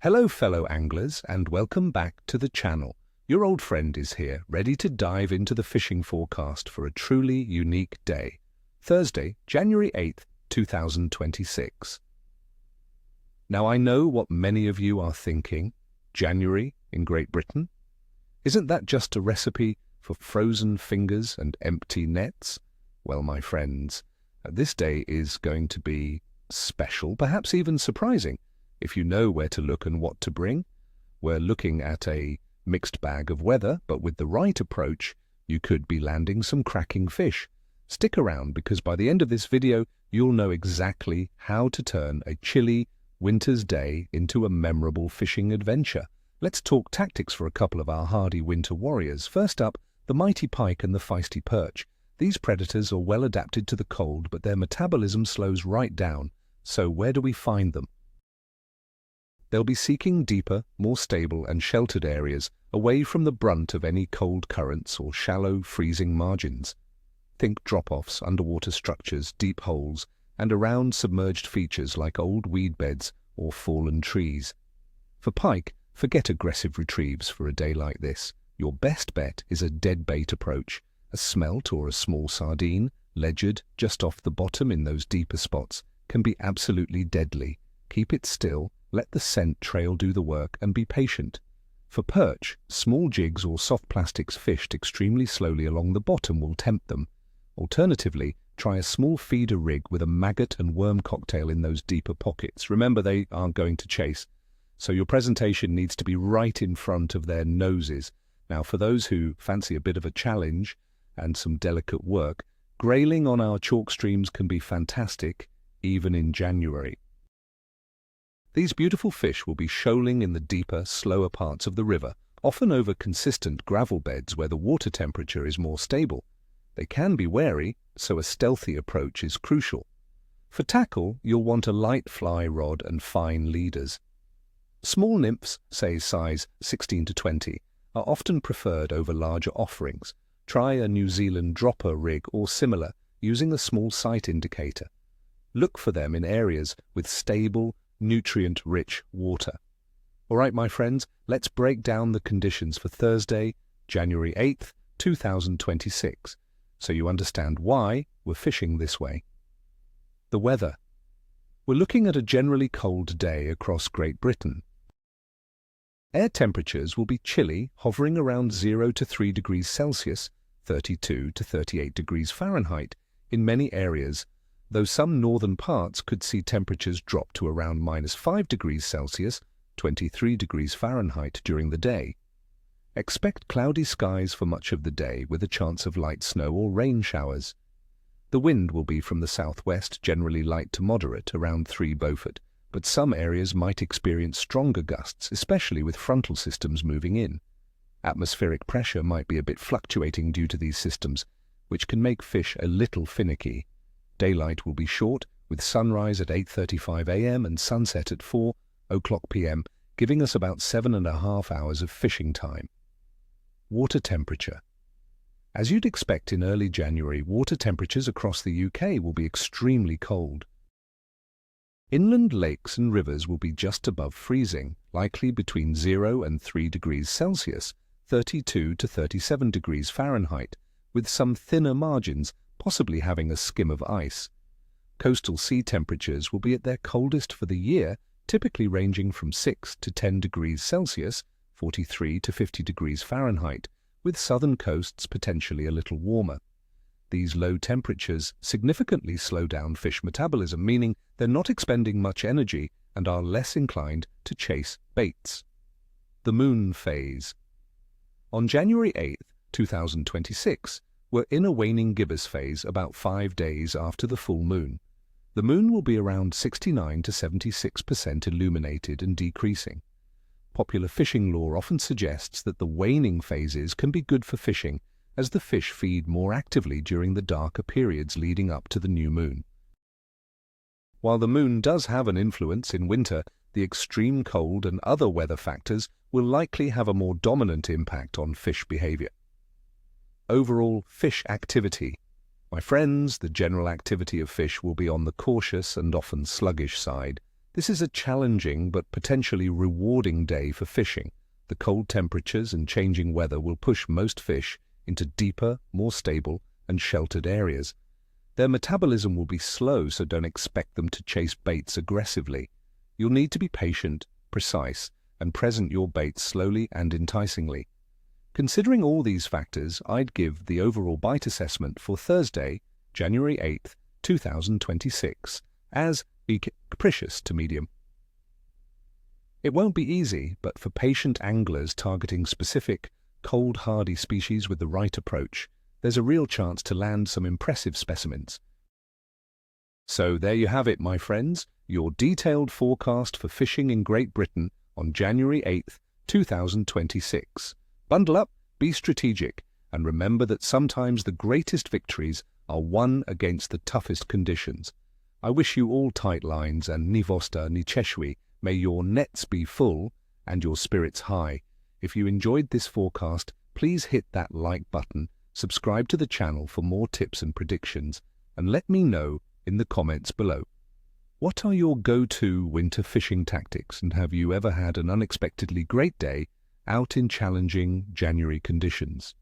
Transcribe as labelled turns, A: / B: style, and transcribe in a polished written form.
A: Hello fellow anglers and welcome back to the channel. Your old friend is here, ready to dive into the fishing forecast for a truly unique day. Thursday, January 8th, 2026. Now I know what many of you are thinking. January in Great Britain? Isn't that just a recipe for frozen fingers and empty nets? Well, my friends, this day is going to be special, perhaps even surprising, if you know where to look and what to bring. We're looking at a mixed bag of weather, but with the right approach, you could be landing some cracking fish. Stick around because by the end of this video, you'll know exactly how to turn a chilly winter's day into a memorable fishing adventure. Let's talk tactics for a couple of our hardy winter warriors. First up, the mighty pike and the feisty perch. These predators are well adapted to the cold, but their metabolism slows right down. So where do we find them? They'll be seeking deeper, more stable and sheltered areas, away from the brunt of any cold currents or shallow, freezing margins. Think drop-offs, underwater structures, deep holes, and around submerged features like old weed beds or fallen trees. For pike, forget aggressive retrieves for a day like this. Your best bet is a dead bait approach. A smelt or a small sardine, ledgered just off the bottom in those deeper spots, can be absolutely deadly. Keep it still, let the scent trail do the work, and be patient. For perch, small jigs or soft plastics fished extremely slowly along the bottom will tempt them. Alternatively, try a small feeder rig with a maggot and worm cocktail in those deeper pockets. Remember, they aren't going to chase, so your presentation needs to be right in front of their noses. Now, for those who fancy a bit of a challenge and some delicate work, grayling on our chalk streams can be fantastic, even in January. These beautiful fish will be shoaling in the deeper, slower parts of the river, often over consistent gravel beds where the water temperature is more stable. They can be wary, so a stealthy approach is crucial. For tackle, you'll want a light fly rod and fine leaders. Small nymphs, say size 16 to 20, are often preferred over larger offerings. Try a New Zealand dropper rig or similar, using a small sight indicator. Look for them in areas with stable, nutrient-rich water. All right, my friends, let's break down the conditions for Thursday, January 8th, 2026, so you understand why we're fishing this way. The weather. We're looking at a generally cold day across Great Britain. Air temperatures will be chilly, hovering around 0 to 3 degrees Celsius, 32 to 38 degrees Fahrenheit, in many areas, though some northern parts could see temperatures drop to around -5 degrees Celsius, 23 degrees Fahrenheit during the day. Expect cloudy skies for much of the day with a chance of light snow or rain showers. The wind will be from the southwest, generally light to moderate, around 3 Beaufort, but some areas might experience stronger gusts, especially with frontal systems moving in. Atmospheric pressure might be a bit fluctuating due to these systems, which can make fish a little finicky. Daylight will be short, with sunrise at 8:35 a.m. and sunset at 4 o'clock p.m., giving us about 7.5 hours of fishing time. Water temperature. As you'd expect in early January, water temperatures across the UK will be extremely cold. Inland lakes and rivers will be just above freezing, likely between 0 and 3 degrees Celsius, 32 to 37 degrees Fahrenheit, with some thinner margins possibly having a skim of ice. Coastal sea temperatures will be at their coldest for the year, typically ranging from 6 to 10 degrees Celsius, 43 to 50 degrees Fahrenheit, with southern coasts potentially a little warmer. These low temperatures significantly slow down fish metabolism, meaning they're not expending much energy and are less inclined to chase baits. The moon phase. On January 8th, 2026, we're in a waning gibbous phase about 5 days after the full moon. The moon will be around 69 to 76% illuminated and decreasing. Popular fishing lore often suggests that the waning phases can be good for fishing, as the fish feed more actively during the darker periods leading up to the new moon. While the moon does have an influence in winter, the extreme cold and other weather factors will likely have a more dominant impact on fish behavior. Overall fish activity. My friends, the general activity of fish will be on the cautious and often sluggish side. This is a challenging but potentially rewarding day for fishing. The cold temperatures and changing weather will push most fish into deeper, more stable, and sheltered areas. Their metabolism will be slow, so don't expect them to chase baits aggressively. You'll need to be patient, precise, and present your baits slowly and enticingly. Considering all these factors, I'd give the overall bite assessment for Thursday, January 8th, 2026, as capricious to medium. It won't be easy, but for patient anglers targeting specific, cold-hardy species with the right approach, there's a real chance to land some impressive specimens. So there you have it, my friends, your detailed forecast for fishing in Great Britain on January 8th, 2026. Bundle up, be strategic, and remember that sometimes the greatest victories are won against the toughest conditions. I wish you all tight lines and Nivosta Nicheshwi. May your nets be full and your spirits high. If you enjoyed this forecast, please hit that like button, subscribe to the channel for more tips and predictions, and let me know in the comments below. What are your go-to winter fishing tactics, and have you ever had an unexpectedly great day out in challenging January conditions?